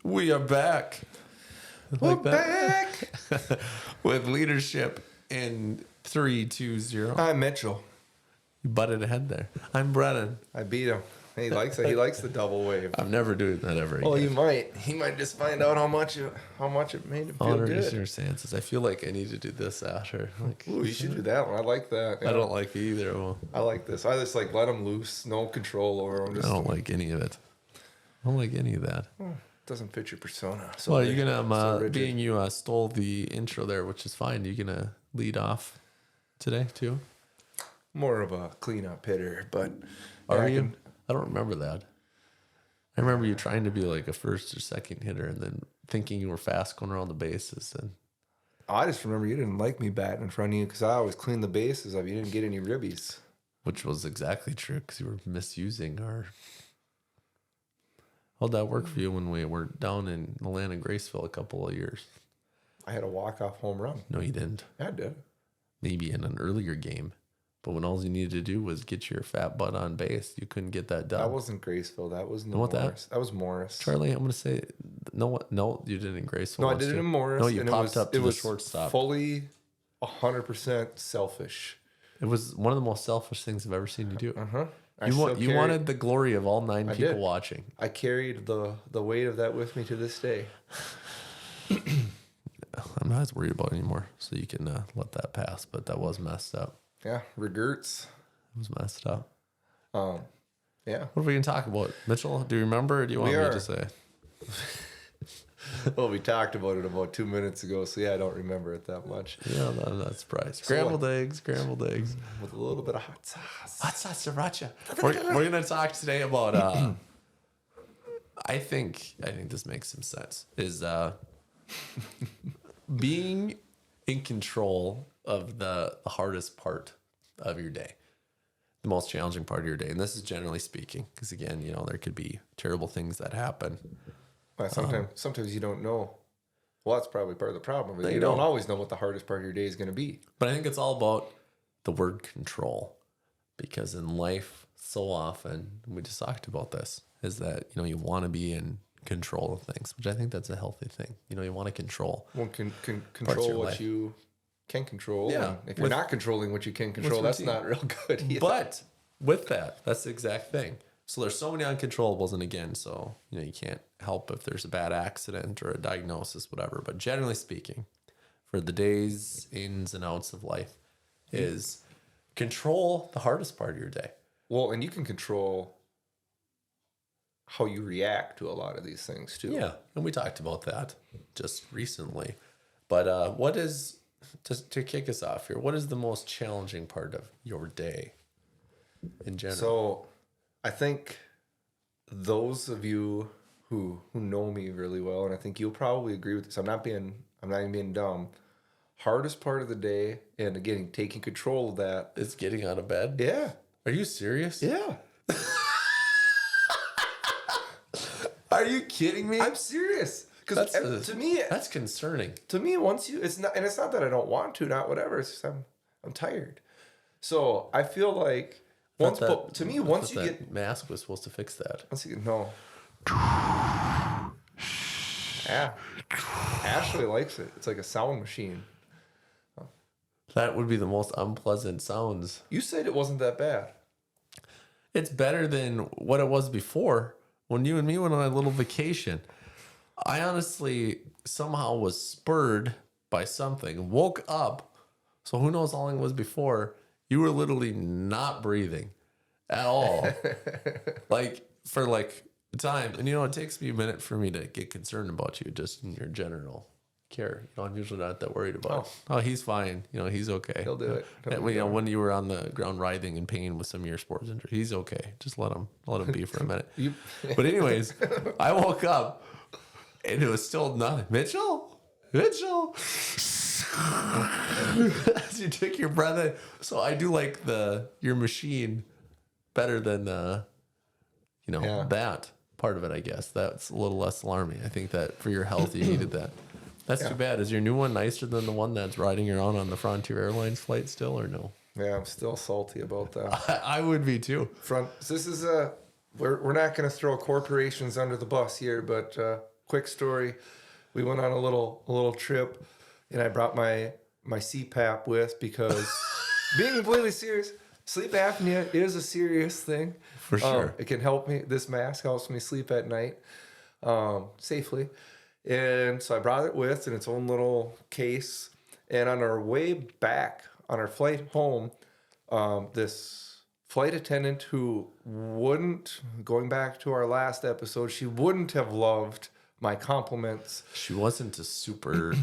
We are back. We're back. With leadership in 3, 2, 0. I'm Mitchell. You butted ahead there. I'm Brennan. I beat him. He likes it. He likes the double wave. I'm never doing that ever again. Oh, you might. He might just find out how much it made him feel Honor good. circumstances. I feel like I need to do this after. Like, Ooh, you should do that one. I like that. Yeah. I don't like either of them. I like this. I just like let him loose, no control over him. I don't like any of it. I don't like any of that. Doesn't fit your persona. So Well, you're gonna being you stole the intro there, which is fine. You're gonna lead off today too. More of a cleanup hitter, but Are you? I don't remember that. I remember you trying to be like a first or second hitter, and then thinking you were fast going around the bases. And I just remember you didn't like me batting in front of you because I always cleaned the bases up. You didn't get any ribbies, which was exactly true because you were misusing our. How'd that work for you when we were down in the land of Graceville a couple of years? I had a walk-off home run. No, you didn't. I did. Maybe in an earlier game. But when all you needed to do was get your fat butt on base, you couldn't get that done. That wasn't Graceville. That was Morris. That was Morris. Charlie, I'm going to say, no, you did it in Graceville. No, I did it in Morris. No, you popped up to the was shortstop. Fully 100% selfish. It was one of the most selfish things I've ever seen you do. Uh-huh. You wanted the glory of all 9 people watching. I carried the weight of that with me to this day. I'm not as worried about it anymore, so you can let that pass. But that was messed up. Yeah, regrets. It was messed up. Yeah. What are we going to talk about? Mitchell, do you remember or do you want me to say? Well, we talked about it about 2 minutes ago, so yeah, I don't remember it that much. Yeah, I'm not surprised. Scrambled eggs. With a little bit of hot sauce. Hot sauce sriracha. We're going to talk today about, I think this makes some sense, is being in control of the hardest part of your day, the most challenging part of your day. And this is generally speaking, because again, there could be terrible things that happen. Well, sometimes you don't know. Well, that's probably part of the problem. But you don't always know what the hardest part of your day is going to be. But I think it's all about the word control, because in life, so often, we just talked about this, is that, you want to be in control of things, which I think that's a healthy thing. You want to control. Well, control what you can control. Yeah. If you're not controlling what you can control, that's not real good either. But with that's the exact thing. So there's so many uncontrollables, and again, so you can't help if there's a bad accident or a diagnosis, whatever. But generally speaking, for the days ins and outs of life, is control the hardest part of your day. Well, and you can control how you react to a lot of these things too. Yeah, and we talked about that just recently. But what is, to kick us off here, what is the most challenging part of your day in general? So I think those of you who know me really well, and I think you'll probably agree with this, I'm not even being dumb. Hardest part of the day, and again, taking control of that, is getting out of bed? Yeah. Are you serious? Yeah. Are you kidding me? I'm serious. Because to me, that's concerning. To me, it's not that I don't want to, not whatever. It's just I'm tired. So I feel like once you get mask was supposed to fix that. No. Yeah. Ashley likes it. It's like a sound machine. That would be the most unpleasant sounds. You said it wasn't that bad. It's better than what it was before when you and me went on a little vacation. I honestly somehow was spurred by something, woke up. So who knows how long it was before. You were literally not breathing at all. for time. And it takes me a minute for me to get concerned about you just in your general care. I'm usually not that worried about it. Oh, he's fine. He's okay. He'll do it. When you were on the ground writhing in pain with some of your sports injuries, he's okay. Just let him be for a minute. But anyways, I woke up and it was still nothing. Mitchell. As you took your breath in. So I do like your machine better than that part of it, I guess. That's a little less alarming. I think that for your health you needed that. That's too bad. Is your new one nicer than the one that's riding around on the Frontier Airlines flight still, or no? Yeah, I'm still salty about that. I would be too. This is we're not going to throw corporations under the bus here, but quick story. We went on a little trip, and I brought my CPAP with because being completely serious, sleep apnea is a serious thing. For sure. It can help me. This mask helps me sleep at night safely. And so I brought it with in its own little case. And on our way back, on our flight home, this flight attendant who wouldn't, going back to our last episode, she wouldn't have loved my compliments. She wasn't a super,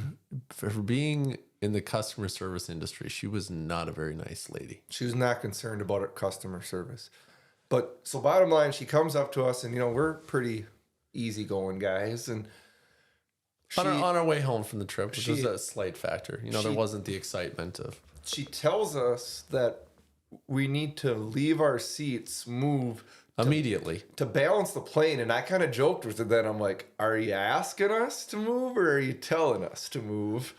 for being in the customer service industry, she was not a very nice lady. She was not concerned about her customer service. But so bottom line, she comes up to us and, we're pretty easygoing guys. And on our way home from the trip, which was a slight factor. There wasn't the excitement of. She tells us that we need to leave our seats, move immediately to balance the plane. And I kind of joked with her then. I'm like, are you asking us to move or are you telling us to move?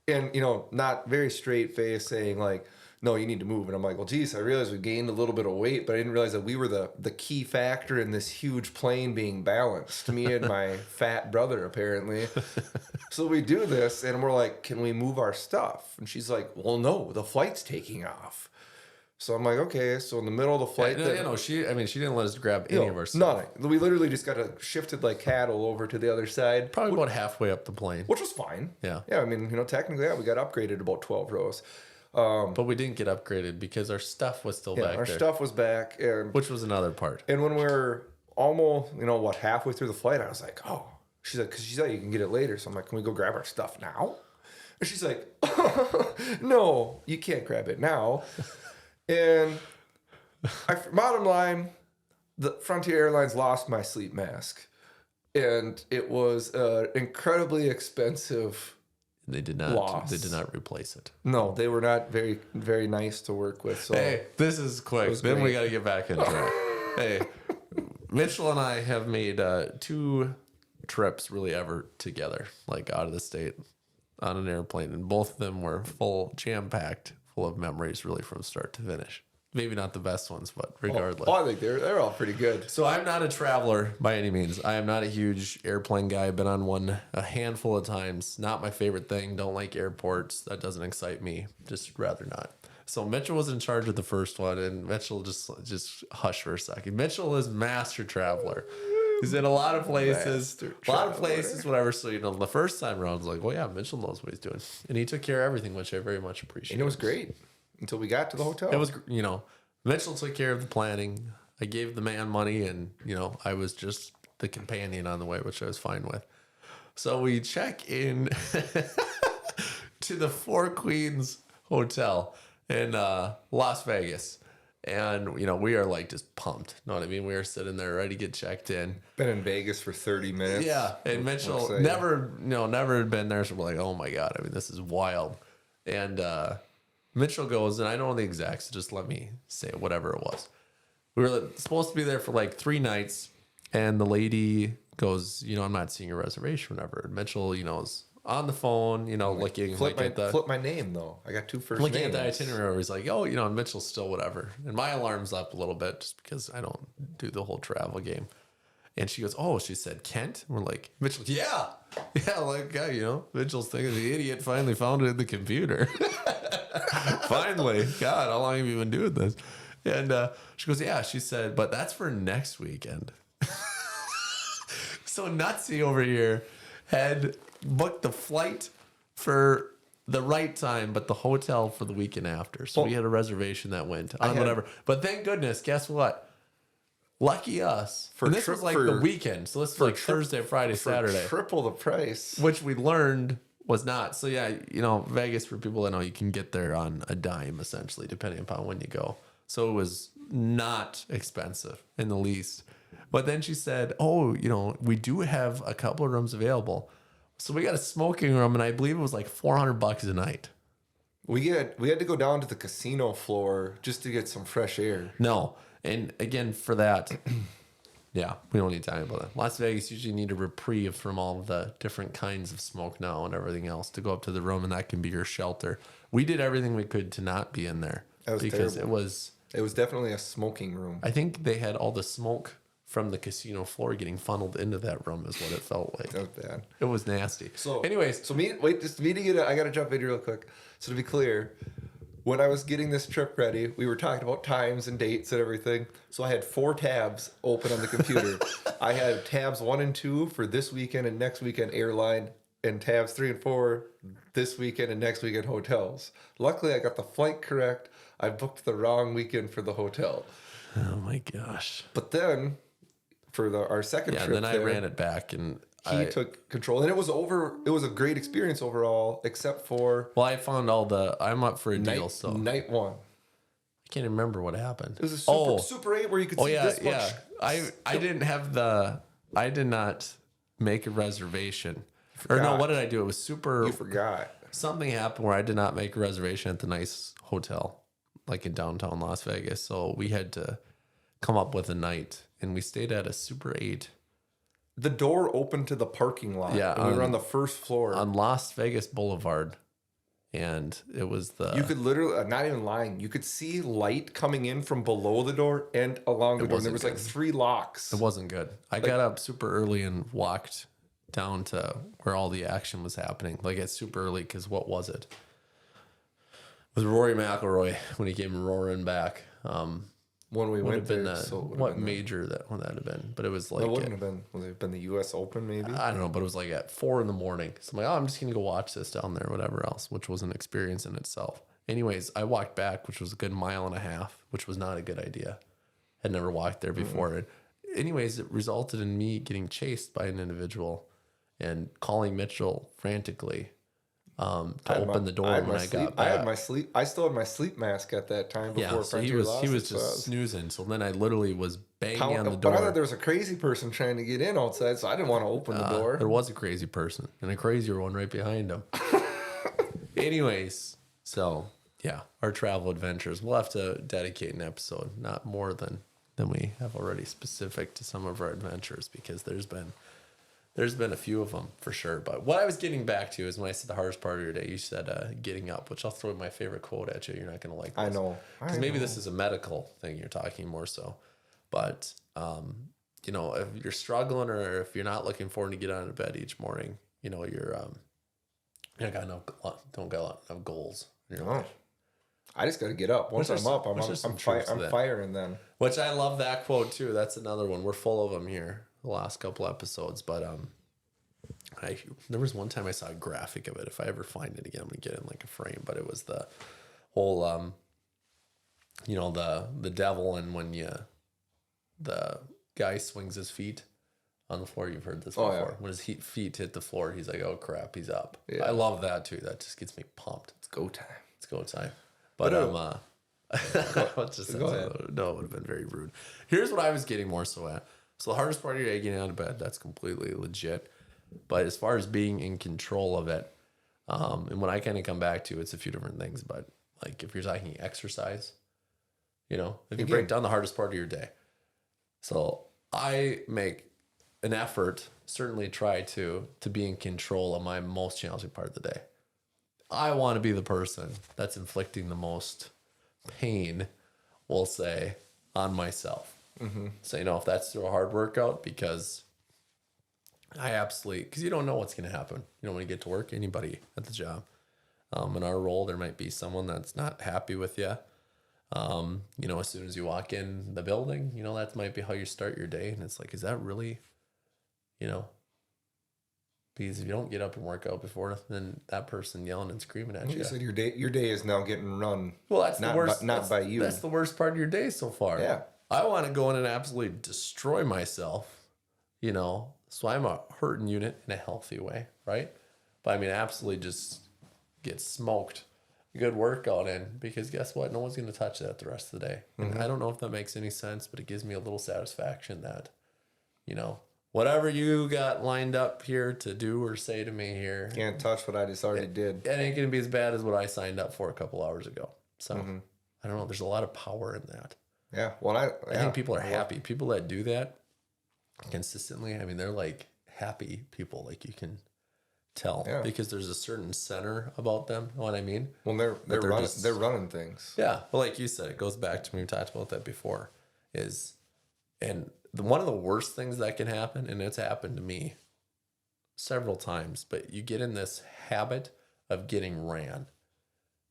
And, not very straight face saying like, no, you need to move. And I'm like, well, geez, I realized we gained a little bit of weight, but I didn't realize that we were the key factor in this huge plane being balanced. Me and my fat brother, apparently. So we do this and we're like, can we move our stuff? And she's like, well, no, the flight's taking off. So I'm like, okay. So in the middle of the flight, she didn't let us grab any of our stuff. Nothing. We literally just got shifted like cattle over to the other side. Probably about halfway up the plane, which was fine. Yeah. Yeah. I mean, technically, we got upgraded about 12 rows. But we didn't get upgraded because our stuff was still back there. Our stuff was back, which was another part. And when we were almost, halfway through the flight, I was like, oh, she's like, because she said you can get it later. So I'm like, can we go grab our stuff now? And she's like, no, you can't grab it now. And bottom line, the Frontier Airlines lost my sleep mask, and it was incredibly expensive. They did not. Loss. They did not replace it. No, they were not very, very nice to work with. So hey, this is quick. Then we got to get back into it. Hey, Mitchell and I have made 2 trips really ever together, like out of the state on an airplane, and both of them were jam packed, full of memories, really from start to finish. Maybe not the best ones, but regardless. I think they're all pretty good. So I'm not a traveler by any means. I am not a huge airplane guy. I've been on one a handful of times. Not my favorite thing. Don't like airports. That doesn't excite me. Just rather not. So Mitchell was in charge of the first one, and Mitchell just hush for a second. Mitchell is master traveler. He's in a lot of places. Whatever. So, the first time around, I was like, well, yeah, Mitchell knows what he's doing. And he took care of everything, which I very much appreciate. And it was great until we got to the hotel. It was, Mitchell took care of the planning. I gave the man money, and, I was just the companion on the way, which I was fine with. So we check in to the Four Queens Hotel in Las Vegas. And, we are like just pumped. Know what I mean? We are sitting there ready to get checked in. Been in Vegas for 30 minutes. Yeah. And Mitchell never had been there. So we're like, oh my God. I mean, this is wild. And Mitchell goes, and I don't know the exact, so just let me say whatever it was. We were supposed to be there for like 3 nights. And the lady goes, I'm not seeing a reservation, whatever. And Mitchell, is on the phone, looking flip my name though. I got 2 first names. Looking at the itinerary, he's like, oh, Mitchell's still whatever. And my alarm's up a little bit just because I don't do the whole travel game. And she goes, oh, she said Kent. And we're like, Mitchell, yeah, like, Mitchell's thinking the idiot finally found it in the computer. Finally, God, how long have you been doing this? And she goes, yeah, she said, but that's for next weekend. So Nutsy over here had booked the flight for the right time, but the hotel for the weekend after. So we had a reservation that went on whatever. But thank goodness, guess what? Lucky us. This was like the weekend. So this is like Thursday, Friday, Saturday. Triple the price. Which we learned was not. So yeah, Vegas, for people that know, you can get there on a dime, essentially, depending upon when you go. So it was not expensive in the least. But then she said, oh, we do have a couple of rooms available. So we got a smoking room, and I believe it was like $400 a night. We had to go down to the casino floor just to get some fresh air. No. And again, for that, yeah, we don't need time about that. Las Vegas usually need a reprieve from all of the different kinds of smoke now and everything else to go up to the room, and that can be your shelter. We did everything we could to not be in there. That was because terrible. It was definitely a smoking room. I think they had all the smoke from the casino floor getting funneled into that room is what it felt like. That was bad. It was nasty. So anyways, I got to jump in real quick. So to be clear, when I was getting this trip ready, we were talking about times and dates and everything. So I had 4 tabs open on the computer. I had tabs 1 and 2 for this weekend and next weekend airline, and tabs 3 and 4 this weekend and next weekend hotels. Luckily, I got the flight correct. I booked the wrong weekend for the hotel. oh my gosh. But then for our second trip, then I ran it back and he took control, and it was a great experience overall, except for I found I'm up for a deal, so night 1. I can't remember what happened. It was a Super 8 where you could see this much. I did not make a reservation. Or no, what did I do? It was super. You forgot. Something happened where I did not make a reservation at the nice hotel, like in downtown Las Vegas. So we had to come up with a night, and we stayed at a Super 8. The door opened to the parking lot. Yeah, and we were on the first floor. On Las Vegas Boulevard. And it was You could literally, not even lying, you could see light coming in from below the door and along the door. And there was like 3 locks. It wasn't good. I got up super early and walked down to where all the action was happening. Like it's super early because what was it? It was Rory McIlroy when he came roaring back. When we went there, what major that would that have been? But it was like it wouldn't have been. Would it have been the U.S. Open? Maybe I don't know. But it was like at 4 a.m. So I'm like, I'm just gonna go watch this down there, whatever else, which was an experience in itself. Anyways, I walked back, which was a good 1.5 miles, which was not a good idea. Had never walked there before. Mm-hmm. Anyways, it resulted in me getting chased by an individual and calling Mitchell frantically. To open the door when I got back. I still had my sleep mask at that time before. Yeah, so he was just snoozing. So then I literally was banging on the door. But I thought there was a crazy person trying to get in outside, so I didn't want to open the door. There was a crazy person and a crazier one right behind him. Anyways, so yeah, our travel adventures. We'll have to dedicate an episode, not more than we have already, specific to some of our adventures, because there's been a few of them for sure. But what I was getting back to is when I said the hardest part of your day, you said getting up, which I'll throw my favorite quote at you. You're not going to like this. I know. Because maybe this is a medical thing you're talking more so. But, if you're struggling or if you're not looking forward to get out of bed each morning, don't got enough goals. I just got to get up. Once I'm up, I'm firing then. Which I love that quote too. That's another one. We're full of them here. The last couple episodes, but there was one time I saw a graphic of it. If I ever find it again, I'm gonna get it in like a frame. But it was the whole the devil, and when the guy swings his feet on the floor. You've heard this before. Yeah. When his feet hit the floor, he's like, oh crap, he's up. Yeah. I love that too. That just gets me pumped. It's go time. But no, it would have been very rude. Here's what I was getting more so at. So the hardest part of your day, getting out of bed, that's completely legit. But as far as being in control of it, and what I kind of come back to, it's a few different things. But like if you're talking exercise, if you break down the hardest part of your day. So I make an effort, certainly try to be in control of my most challenging part of the day. I want to be the person that's inflicting the most pain, we'll say, on myself. Mm-hmm. So, if that's through a hard workout, because you don't know what's going to happen. When you get to work, anybody at the job. In our role, there might be someone that's not happy with you. As soon as you walk in the building, that might be how you start your day. And it's like, is that really, because if you don't get up and work out before, then that person yelling and screaming at you. You said your day is now getting run. Well, that's the worst. Not by you. That's the worst part of your day so far. Yeah. I want to go in and absolutely destroy myself, so I'm a hurting unit in a healthy way, right? But absolutely just get smoked. A good workout in, because guess what? No one's going to touch that the rest of the day. Mm-hmm. And I don't know if that makes any sense, but it gives me a little satisfaction that, whatever you got lined up here to do or say to me here. Can't touch what I just already did. It ain't going to be as bad as what I signed up for a couple hours ago. So, I don't know. There's a lot of power in that. Yeah. Well, I think people are happy. People that do that consistently, they're like happy people. Like you can tell because there's a certain center about them. You know what I mean? Well, they're running things. Yeah. Well, like you said, it goes back to, we talked about that before, and one of the worst things that can happen, and it's happened to me several times, but you get in this habit of getting ran.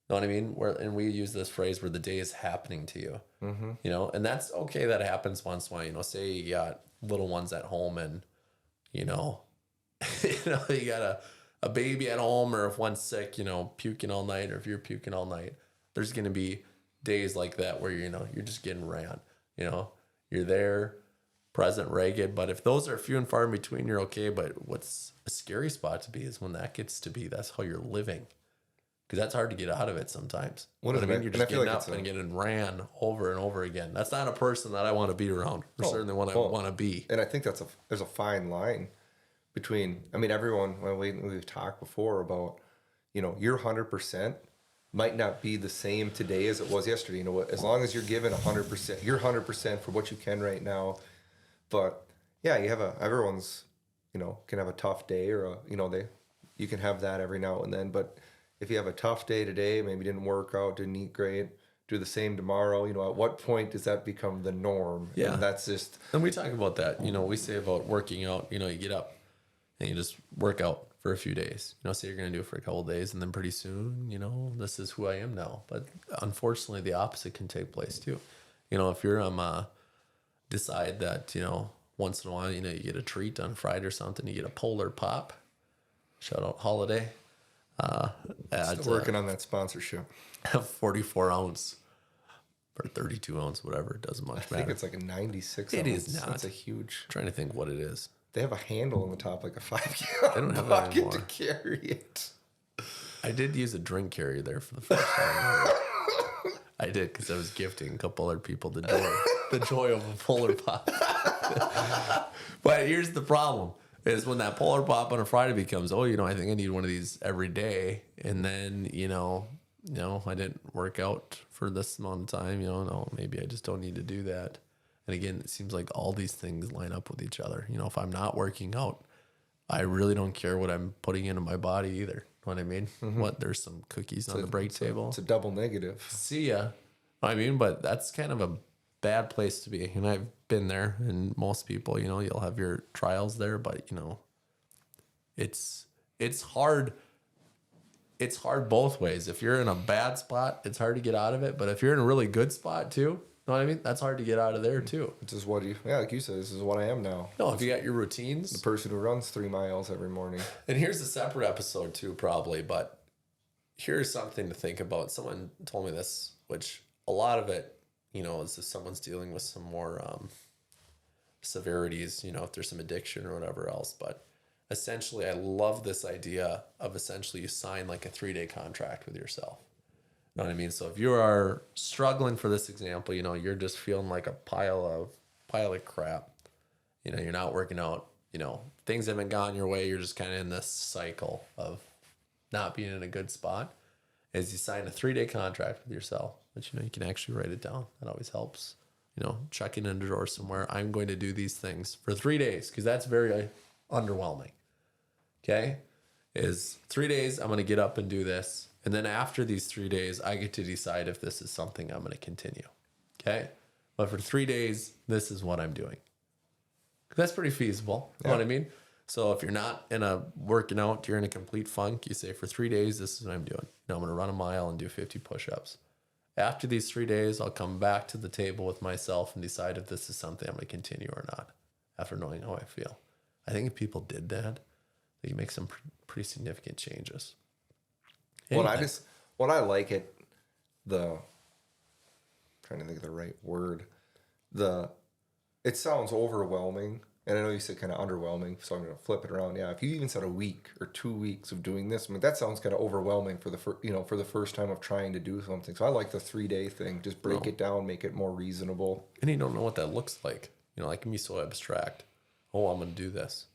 Know what I mean? And we use this phrase where the day is happening to you, you know, and that's okay. That happens once in a while, you know, say you got little ones at home and, you know, you got a baby at home, or if one's sick, you know, puking all night, or if you're puking all night, there's going to be days like that where, you know, you're just getting ran, you know, you're there, present, ragged. But if those are few and far in between, you're okay. But what's a scary spot to be is when that gets to be, that's how you're living. Because that's hard to get out of it sometimes. What I mean? You're just getting up and getting ran over and over again. That's not a person that I want to be around. Or certainly one I want to be. And I think there's a fine line between, I mean, everyone, when we've talked before about, you know, your 100% might not be the same today as it was yesterday. You know what? As long as you're given 100%, you're 100% for what you can right now. But yeah, everyone's, you know, can have a tough day, or you can have that every now and then. But if you have a tough day today, maybe didn't work out, didn't eat great, do the same tomorrow, you know, at what point does that become the norm? Yeah. And that's just... And we talk about that. You know, we say about working out, you know, you get up and you just work out for a few days. You know, say you're going to do it for a couple of days, and then pretty soon, you know, this is who I am now. But unfortunately, the opposite can take place too. You know, if you're decide that, you know, once in a while, you know, you get a treat on Friday or something, you get a Polar Pop, shout out Holiday. Still working on that sponsorship. 44 ounce or 32 ounce, whatever. It doesn't much matter. I think it's like a 96 ounce. It is not. It's a huge... I'm trying to think what it is. They have a handle on the top, like a 5-gallon bucket to carry it. I did use a drink carrier there for the first time. I did, because I was gifting a couple other people the joy of a Polar Pop. But here's the problem. Is when that Polar Pop on a Friday becomes, oh, you know, I think I need one of these every day. And then, you know, I didn't work out for this amount of time. You know, no, maybe I just don't need to do that. And again, it seems like all these things line up with each other. You know, if I'm not working out, I really don't care what I'm putting into my body either. Know what I mean? What, there's some cookies on the break table. It's a double negative. See ya. I mean, but that's kind of a bad place to be. And I've been there, and most people, you know, you'll have your trials there, but you know, it's hard. It's hard both ways. If you're in a bad spot, it's hard to get out of it. But if you're in a really good spot too, know what I mean? That's hard to get out of there too. Which is what like you said, this is what I am now. No, if you got your routines. The person who runs 3 miles every morning. And here's a separate episode too, probably, but here's something to think about. Someone told me this, which a lot of it, you know, is if someone's dealing with some more severities, you know, if there's some addiction or whatever else. But essentially, I love this idea of essentially you sign like a 3-day contract with yourself. You know what I mean? So if you are struggling, for this example, you know, you're just feeling like a pile of crap. You know, you're not working out. You know, things haven't gone your way. You're just kind of in this cycle of not being in a good spot. Is you sign a 3-day contract with yourself. But, you know, you can actually write it down. That always helps. You know, check it in a drawer somewhere. I'm going to do these things for 3 days, because that's very underwhelming. Okay? Is 3 days, I'm going to get up and do this. And then after these 3 days, I get to decide if this is something I'm going to continue. Okay? But for 3 days, this is what I'm doing. That's pretty feasible. You know what I mean? So if you're not in a working out, you're in a complete funk, you say for 3 days, this is what I'm doing. You know, I'm going to run a mile and do 50 push-ups. After these 3 days, I'll come back to the table with myself and decide if this is something I'm going to continue or not, after knowing how I feel. I think if people did that, they could make some pretty significant changes. Well, I like it, trying to think of the right word, it sounds overwhelming. And I know you said kind of underwhelming, so I'm going to flip it around. Yeah, if you even said a week or 2 weeks of doing this, I mean, that sounds kind of overwhelming for the first time of trying to do something. So I like the 3-day thing. Just break it down, make it more reasonable. And you don't know what that looks like. You know, like, it can be so abstract. Oh, I'm going to do this.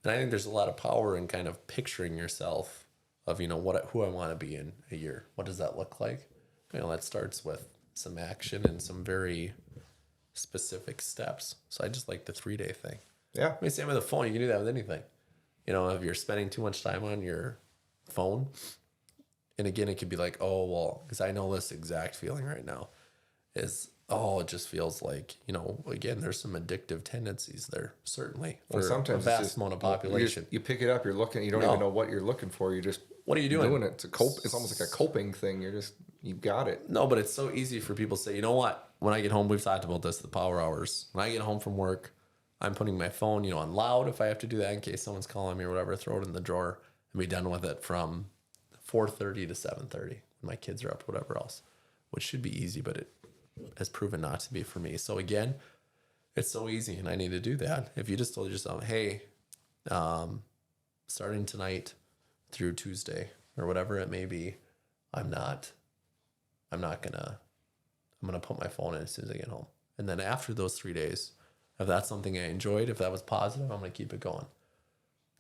And I think there's a lot of power in kind of picturing yourself of, you know, who I want to be in a year. What does that look like? You know, that starts with some action and some very specific steps. So I just like the 3-day thing. Yeah. I mean, same with the phone. You can do that with anything. You know, if you're spending too much time on your phone, and again, it could be like, oh, well, because I know this exact feeling right now, is Oh, it just feels like, again, there's some addictive tendencies there, certainly, for Well, sometimes a it's vast just amount of you population. you pick it up, you're looking, you don't No. even know what you're looking for. You're just What are you doing? doing it to cope. It's almost like a coping thing. You've got it. No, but it's so easy for people to say, you know what? When I get home, we've talked about this, the power hours. When I get home from work, I'm putting my phone, on loud if I have to do that in case someone's calling me or whatever, throw it in the drawer and be done with it from 4:30 to 7:30 when my kids are up, whatever else, which should be easy, but it has proven not to be for me. So again, it's so easy and I need to do that. If you just told yourself, hey, starting tonight through Tuesday or whatever it may be, I'm gonna put my phone in as soon as I get home. And then after those 3 days, if that's something I enjoyed, if that was positive, I'm gonna keep it going.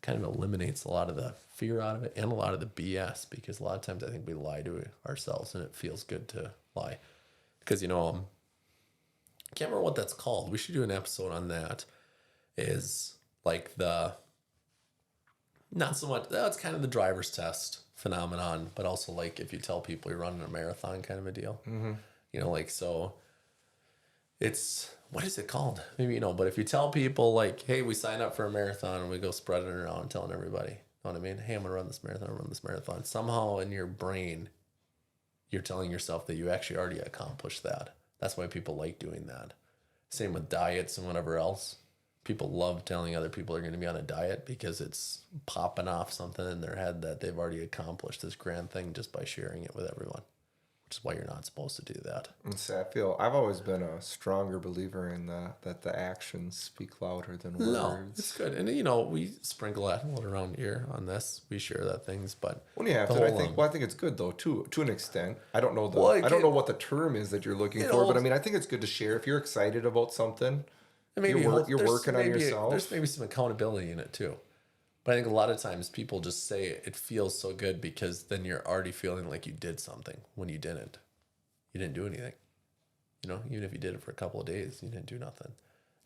Kind of eliminates a lot of the fear out of it and a lot of the BS, because a lot of times I think we lie to ourselves and it feels good to lie. Because I can't remember what that's called. We should do an episode on that. Is like not so much, that's kind of the driver's test phenomenon, but also like if you tell people you're running a marathon kind of a deal. So it's, what is it called? Maybe, but if you tell people like, hey, we sign up for a marathon and we go spreading it around telling everybody, you know what I mean? Hey, I'm gonna run this marathon. Somehow in your brain, you're telling yourself that you actually already accomplished that. That's why people like doing that. Same with diets and whatever else. People love telling other people they're going to be on a diet because it's popping off something in their head that they've already accomplished this grand thing just by sharing it with everyone, which is why you're not supposed to do that. And so I've always been a stronger believer in that the actions speak louder than words. No, it's good. And, we sprinkle that around here on this. We share that things, but When you have to, I think it's good though, to an extent. I don't know I don't know what the term is that you're looking for, but I think it's good to share if you're excited about something. Maybe you're working on yourself. There's maybe some accountability in it too. But I think a lot of times people just say it feels so good because then you're already feeling like you did something when you didn't. You didn't do anything. Even if you did it for a couple of days, you didn't do nothing.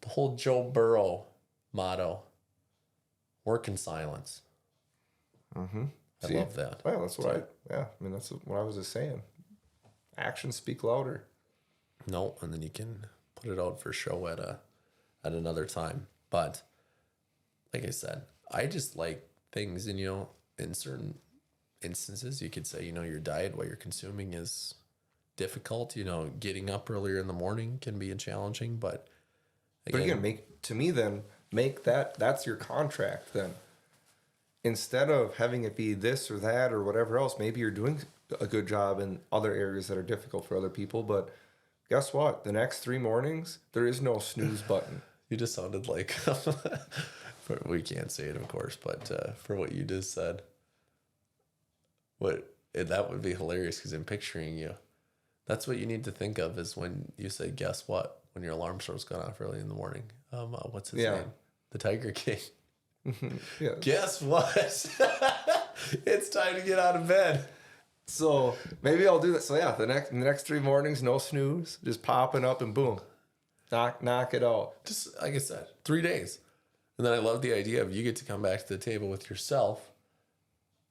The whole Joe Burrow motto, work in silence. Mm-hmm. I love that. Well, that's what that's what I was just saying. Actions speak louder. No, and then you can put it out for show at another time. But like I said, I just like things, and in certain instances, you could say, your diet, what you're consuming is difficult. Getting up earlier in the morning can be challenging, but again, make that's your contract then. Instead of having it be this or that or whatever else, maybe you're doing a good job in other areas that are difficult for other people, but guess what? The next 3 mornings, there is no snooze button. You just sounded like, we can't say it, of course, but for what you just said, that would be hilarious because I'm picturing you. That's what you need to think of is when you say, guess what? When your alarm starts going off early in the morning. What's his name? The Tiger King. Yeah. Guess what? It's time to get out of bed. So maybe I'll do that. So yeah, the next 3 mornings, no snooze, just popping up and boom, knock it out. Just like I said, 3 days. And then I love the idea of you get to come back to the table with yourself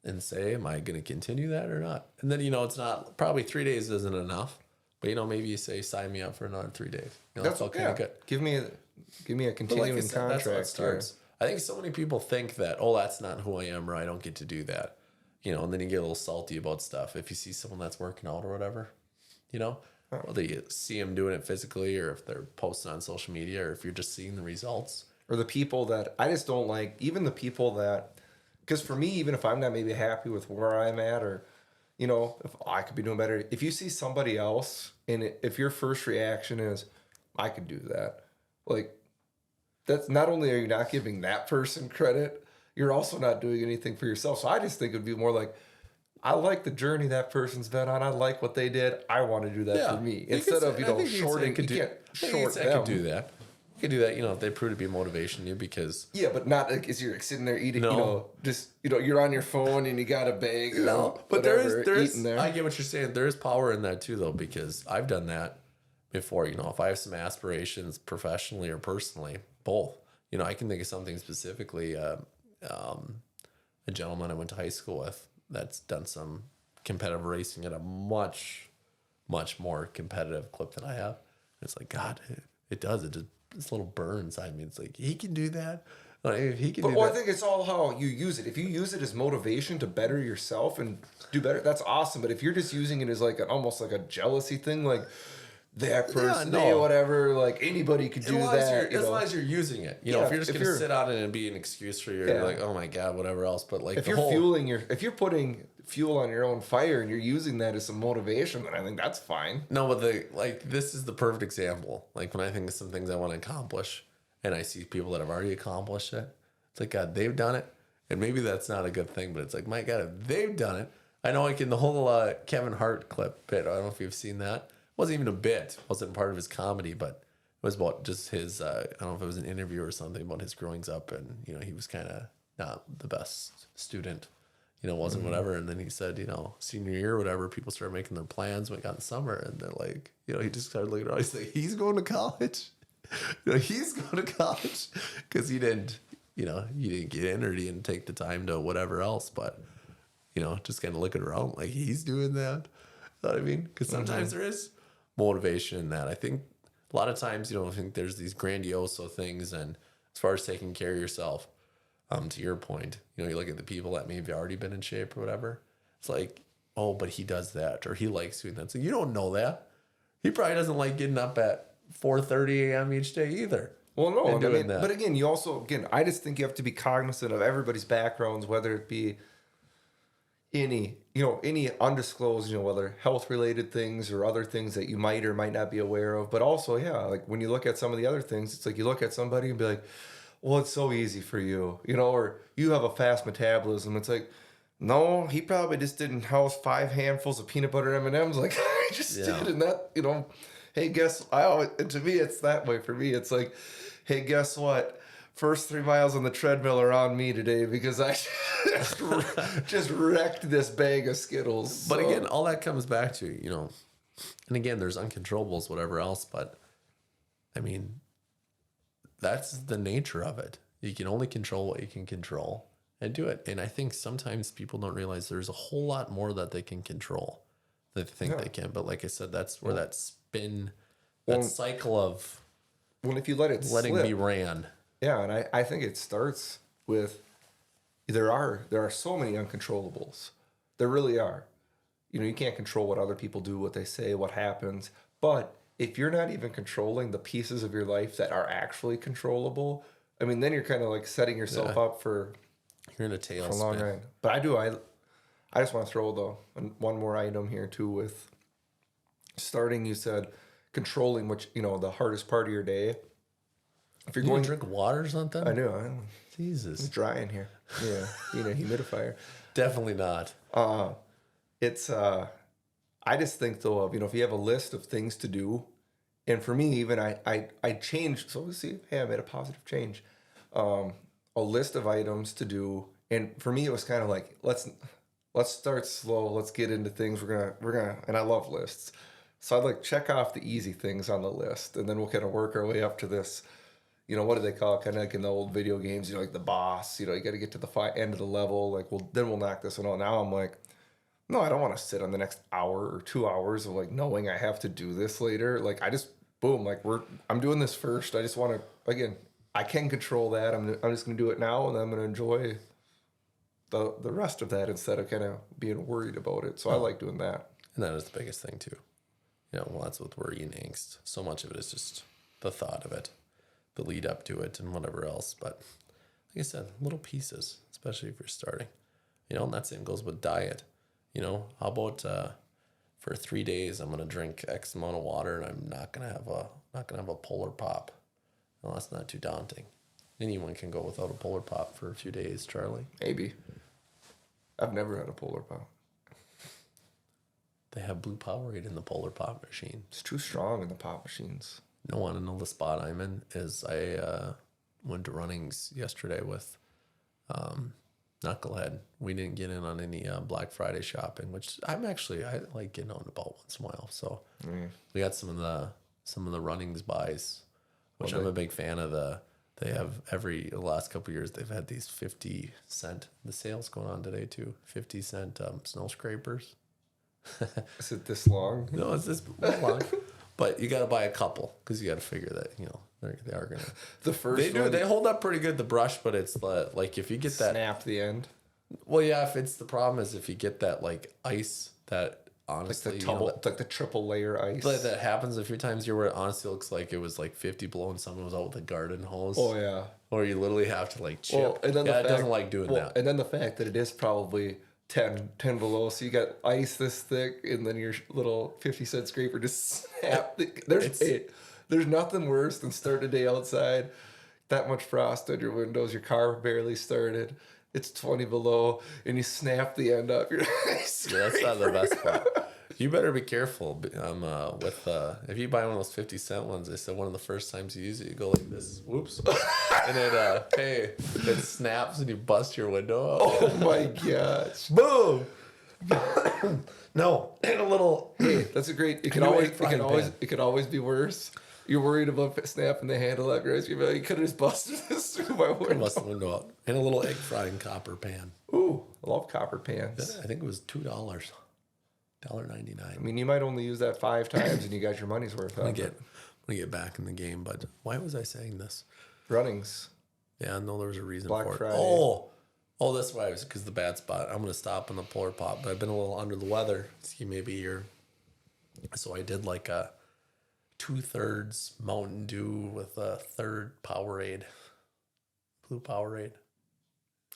and say, am I going to continue that or not? And then, it's not, probably 3 days isn't enough, but maybe you say, sign me up for another 3 days. That's all kind of good. Give me a continuing contract. That's how it starts. I think so many people think that, that's not who I am, or I don't get to do that. And then you get a little salty about stuff. If you see someone that's working out or whatever, whether you see them doing it physically or if they're posting on social media or if you're just seeing the results. Or the people that I just don't like, even the people that, because for me, even if I'm not maybe happy with where I'm at or, if I could be doing better, if you see somebody else and if your first reaction is, I could do that, like, that's not only are you not giving that person credit, you're also not doing anything for yourself. So I just think it would be more like, I like the journey that person's been on. I like what they did. I want to do that for me. Instead of, shorting, you can't short them. I could do that. You could do that, if they prove to be motivation to you because... Yeah, but not like as you're sitting there eating, you're on your phone and you got a bag. But there is I get what you're saying. There is power in that too, though, because I've done that before. If I have some aspirations professionally or personally, both, I can think of something specifically, a gentleman I went to high school with that's done some competitive racing at a much, much more competitive clip than I have. It's like, God, it does. It just, this little burn inside me. It's like, he can do that. Like, if he can do Well, I that. think it's all how you use it. If you use it as motivation to better yourself and do better, that's awesome. But if you're just using it as like almost like a jealousy thing, like that person, no. hey, whatever, like anybody could do that. As long as you're using it. You know, if you're just going to sit on it and be an excuse for your, like, oh my God, whatever else. But like, if you're putting fuel on your own fire and you're using that as some motivation, then I think that's fine. No, but this is the perfect example. Like when I think of some things I want to accomplish and I see people that have already accomplished it, it's like, God, they've done it. And maybe that's not a good thing, but it's like, my God, if they've done it. I know like in the whole Kevin Hart clip bit, I don't know if you've seen that. It wasn't even a bit. It wasn't part of his comedy, but it was about just his, I don't know if it was an interview or something about his growings up. And, you know, he was kind of not the best student, you know, wasn't whatever. And then he said, you know, senior year or whatever, people started making their plans when it got in summer. And they're like, you know, he just started looking around. He's like, he's going to college. You know, he's going to college because he didn't get in or he didn't take the time to whatever else. But, you know, just kind of looking around like he's doing that. You know what I mean? Because sometimes there is motivation in that. I think a lot of times, you know, I think there's these grandiose things. And as far as taking care of yourself, to your point, you know, you look at the people that maybe already been in shape or whatever. It's like, oh, but he does that or he likes doing that. So you don't know that. He probably doesn't like getting up at 4:30 a.m. each day either. Well, no, I mean, but again, I just think you have to be cognizant of everybody's backgrounds, whether it be any undisclosed, you know, whether health related things or other things that you might or might not be aware of. But also, yeah, like when you look at some of the other things, it's like you look at somebody and be like, well, it's so easy for you, you know, or you have a fast metabolism. It's like, no, he probably just didn't house 5 handfuls of peanut butter M&Ms like I just did. And that, you know, hey, to me, it's that way for me. It's like, hey, guess what? First 3 miles on the treadmill are on me today because I just wrecked this bag of Skittles. But again, all that comes back to, you know, and again, there's uncontrollables, whatever else. But I mean, that's the nature of it. You can only control what you can control and do it. And I think sometimes people don't realize there's a whole lot more that they can control than they think they can. But like I said, that's where that spin, that cycle of if you letting slip, be ran. Yeah, and I think it starts with there are so many uncontrollables. There really are. You know, you can't control what other people do, what they say, what happens. But if you're not even controlling the pieces of your life that are actually controllable, I mean, then you're kind of like setting yourself up for you're in a tailspin. For a long ride. But I just want to throw though one more item here too with starting. You said controlling which, you know, the hardest part of your day. If you're going to drink water or something, I know. Jesus, it's dry in here. Yeah, you know, humidifier. Definitely not. It's I just think though of, you know, if you have a list of things to do, and for me even I changed. So let's see, hey, I made a positive change. A list of items to do, and for me it was kind of like let's start slow. Let's get into things. We're gonna, and I love lists. So I'd like check off the easy things on the list, and then we'll kind of work our way up to this. You know, what do they call it? Kind of like in the old video games, you know, like the boss, you know, you got to get to the end of the level. Like, well, then we'll knock this one out. Now I'm like, no, I don't want to sit on the next hour or 2 hours of like knowing I have to do this later. Like, I just, boom, like I'm doing this first. I just want to, again, I can control that. I'm just going to do it now, and then I'm going to enjoy the rest of that instead of kind of being worried about it. So I like doing that. And that is the biggest thing too. You know, lots with worry and angst. So much of it is just the thought of it, the lead up to it, and whatever else. But like I said, little pieces, especially if you're starting. You know, and that same goes with diet. You know, how about for 3 days I'm gonna drink X amount of water and I'm not gonna have a Polar Pop. Well, that's not too daunting. Anyone can go without a Polar Pop for a few days, Charlie. Maybe. I've never had a Polar Pop. They have blue Powerade in the Polar Pop machine. It's too strong in the pop machines. No one to know the spot I'm in is I went to runnings yesterday with Knucklehead. We didn't get in on any Black Friday shopping, which I like getting on about once in a while. So we got some of the runnings buys, which I'm a big fan of. They have the last couple of years they've had these 50 cent, the sales going on today too, 50 cent snow scrapers. Is it this long? No, it's this long. But you got to buy a couple because you got to figure that, they are going to. The first They hold up pretty good, the brush, but it's like if you get that. snap the end. Well, yeah, if it's the problem is if you get that like ice that honestly. Like the triple layer ice. But that happens a few times here where it honestly looks like it was like 50 below and someone was out with a garden hose. Oh, yeah. Or you literally have to like chip. Well, and then it doesn't like doing that. And then the fact that it is probably 10 below, so you got ice this thick, and then your little 50-cent scraper just snap. There's nothing worse than starting a day outside, that much frost on your windows, your car barely started, it's 20 below, and you snap the end up your ice. Yeah, that's not the best part. You better be careful with if you buy one of those 50-cent ones. They said one of the first times you use it, you go like this, whoops, and it snaps and you bust your window out. Oh my gosh! Boom! No, and a little. Hey, that's a great. It could always be worse. You're worried about snapping the handle up your ice cream. You could have just busted this through my window. Bust the window out. And a little egg frying copper pan. Ooh, I love copper pans. I think it was $2. $1.99. I mean, you might only use that 5 times, and you got your money's worth. I'm gonna get back in the game, but why was I saying this? Runnings. Yeah, no, there was a reason Black for it. Friday. Oh, that's why it was because the bad spot. I'm gonna stop on the Polar Pop, but I've been a little under the weather. See, maybe so I did like a 2/3 Mountain Dew with a 1/3 Powerade, Blue Powerade.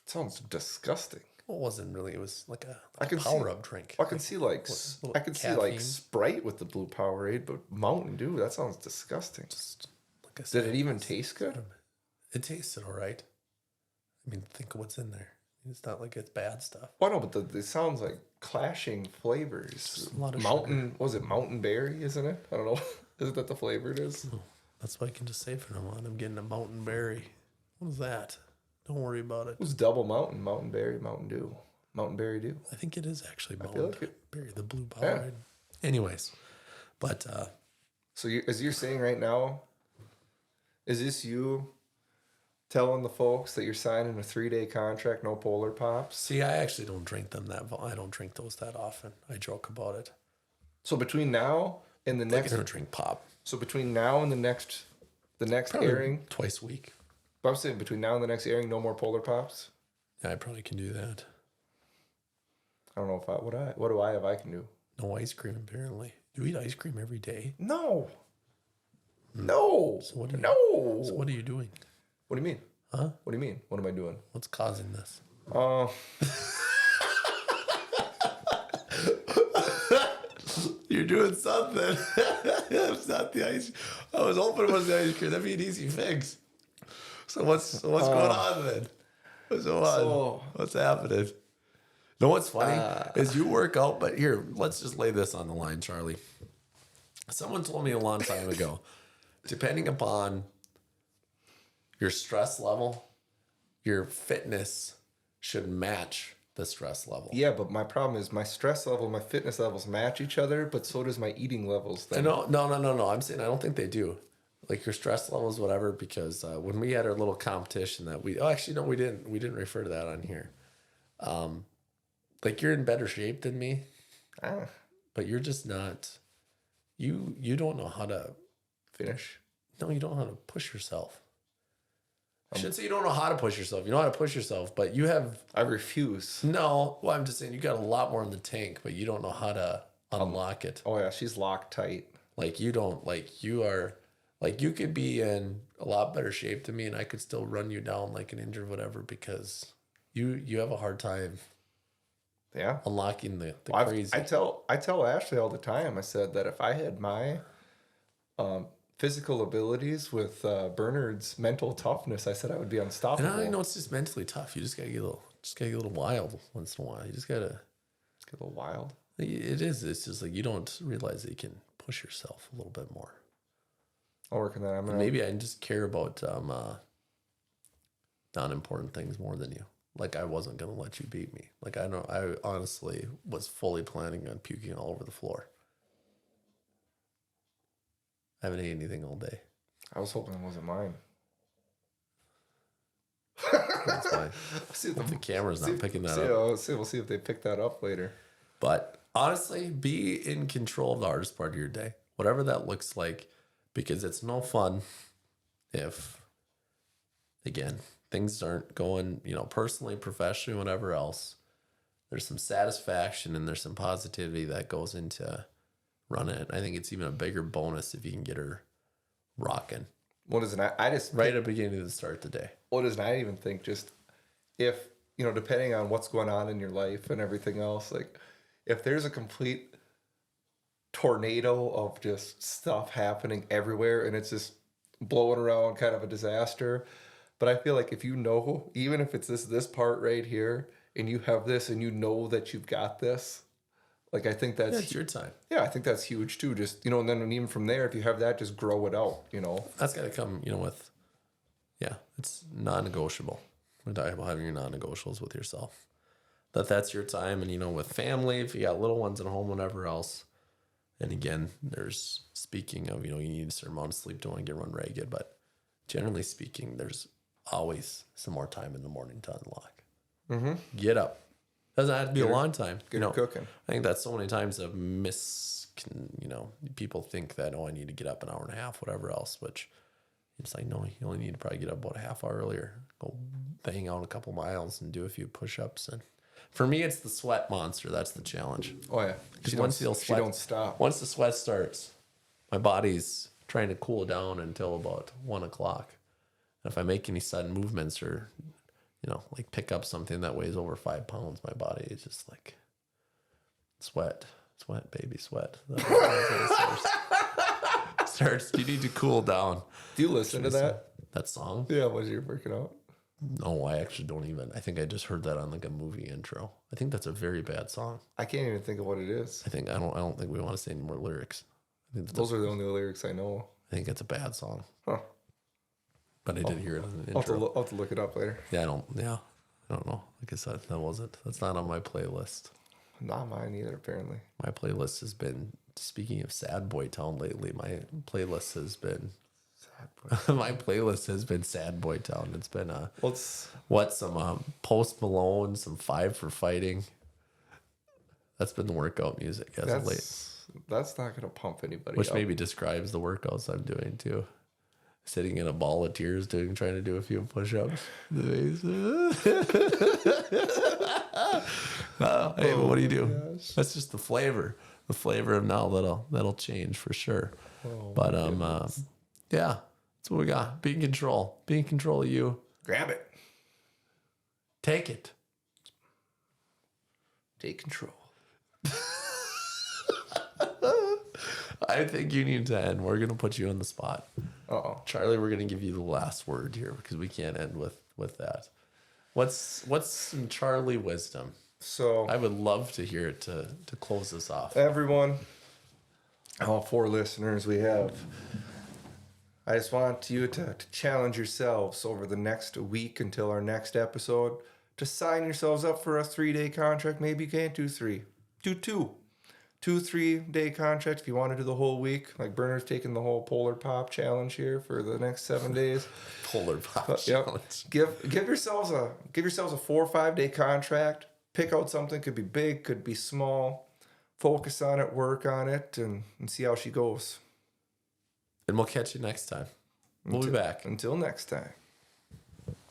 Sounds disgusting. Well, it wasn't really. It was like a can power-up drink. I can see like Sprite with the Blue Powerade, but Mountain Dew, that sounds disgusting. Just like I said, Did it even taste good? It tasted all right. I mean, think of what's in there. It's not like it's bad stuff. Well, no, but it sounds like clashing flavors. Just a lot of Mountain, was it Mountain Berry, isn't it? I don't know. Isn't that the flavor it is? Oh, that's why I can just say from now on, I'm getting a Mountain Berry. What is that? Don't worry about it. It was double Mountain Berry, Mountain Dew. Mountain Berry Dew. I think it is actually feel Mountain like it. Berry, the Blue Powerade. Yeah. Anyways, but so as you're saying right now, is this you telling the folks that you're signing a 3-day contract, no Polar Pops? See, I actually don't drink them I don't drink those that often. I joke about it. So between now and the next, I don't drink pop. So between now and the next Probably airing, twice a week. I was saying between now and the next airing, no more Polar Pops. Yeah, I probably can do that. I don't know if what do I have I can do? No ice cream, apparently. You eat ice cream every day? No. No. So what are you, no. So what are you doing? What do you mean? Huh? What do you mean? What am I doing? What's causing this? You're doing something. It's not the ice. I was hoping it was the ice cream. That'd be an easy fix. So what's going on then? What's happening? Know what's funny is you work out, but here, let's just lay this on the line, Charlie. Someone told me a long time ago, depending upon your stress level, your fitness should match the stress level. Yeah, but my problem is my stress level, my fitness levels match each other, but so does my eating levels. Then. No. I'm saying I don't think they do. Like your stress levels, whatever. Because when we had our little competition that we didn't refer to that on here. Like you're in better shape than me, but you're just not. You don't know how to finish. No, you don't know how to push yourself. I shouldn't say you don't know how to push yourself. You know how to push yourself, but you have... I refuse. No. Well, I'm just saying you got a lot more in the tank, but you don't know how to unlock it. Oh, yeah. She's locked tight. Like, you don't... Like, you are... Like, you could be in a lot better shape than me, and I could still run you down like an injured whatever because you have a hard time... Yeah. Unlocking the crazy. I tell Ashley all the time, I said that if I had my... physical abilities with Bernard's mental toughness, I said I would be unstoppable. And I don't know it's just mentally tough. You just gotta get a little wild once in a while. You just gotta get a little wild. It is. It's just like you don't realize that you can push yourself a little bit more. I'll work on that. Maybe I just care about non-important things more than you. Like I wasn't gonna let you beat me. Like I honestly was fully planning on puking all over the floor. I haven't ate anything all day. I was hoping it wasn't mine. That's fine. The camera's not picking that up. We'll see if they pick that up later. But honestly, be in control of the hardest part of your day. whatever that looks like, because it's no fun if, again, things aren't going, personally, professionally, whatever else. There's some satisfaction and there's some positivity that goes into running it. I think it's even a bigger bonus if you can get her rocking. What is it? I just right at the beginning of the start of the day. What does I even think? Just if depending on what's going on in your life and everything else, like if there's a complete tornado of just stuff happening everywhere and it's just blowing around, kind of a disaster. But I feel like if even if it's this part right here, and you have this, and that you've got this, like I think that's your time. Yeah, I think that's huge too. Just and then even from there, if you have that, just grow it out. That's got to come, with, it's non-negotiable. We're talking about having your non-negotiables with yourself. That's your time, and with family, if you got little ones at home, whatever else. And again, there's speaking of, you need a certain amount of sleep to want to get run ragged, but generally speaking, there's always some more time in the morning to unlock. Mm-hmm. Get up. Doesn't have to be a long time. Get cooking. I think that's so many times people think that, I need to get up an hour and a half, whatever else, which it's like, no, you only need to probably get up about a half hour earlier, go bang out a couple miles and do a few push-ups. And for me, it's the sweat monster. That's the challenge. Oh, yeah. She don't stop. Once the sweat starts, my body's trying to cool down until about 1 o'clock. And if I make any sudden movements or, like pick up something that weighs over 5 pounds, my body is just like sweat, baby, sweat. Starts. You need to cool down. Do you listen to that song? Yeah, was you working out? No, I actually don't even. I think I just heard that on like a movie intro. I think that's a very bad song. I can't even think of what it is. I don't think we want to say any more lyrics. I think those are the only lyrics I know. I think it's a bad song. Huh. But I did hear it in the intro. I'll have to look it up later. I don't know. Like I said, that's not on my playlist. Not mine either, apparently. My playlist has been, speaking of Sad Boy Town lately, my playlist has been Sad Boy Town. It's been some Post Malone, some Five for Fighting. That's been the workout music as of late. That's not going to pump anybody Which up. maybe describes the workouts I'm doing too. Sitting in a ball of tears trying to do a few push-ups. Hey, but what do you do? Gosh. That's just the flavor of now that'll change for sure. But that's what we got. Be in control of you. Grab it. Take it. Take control. I think you need to end. We're gonna put you on the spot. Uh-oh. Charlie, we're gonna give you the last word here because we can't end with that. What's some Charlie wisdom? So I would love to hear it to close this off. Everyone, all 4 listeners we have, I just want you to challenge yourselves over the next week until our next episode to sign yourselves up for a 3-day contract. Maybe you can't do 3. Do 2. 3-day contract if you want to do the whole week. Like Bernard's taking the whole Polar Pop challenge here for the next 7 days. Polar Pop challenge. Give yourselves a 4 or 5 day contract. Pick out something. Could be big, could be small. Focus on it, work on it, and see how she goes. And we'll catch you next time. We'll be back. Until next time.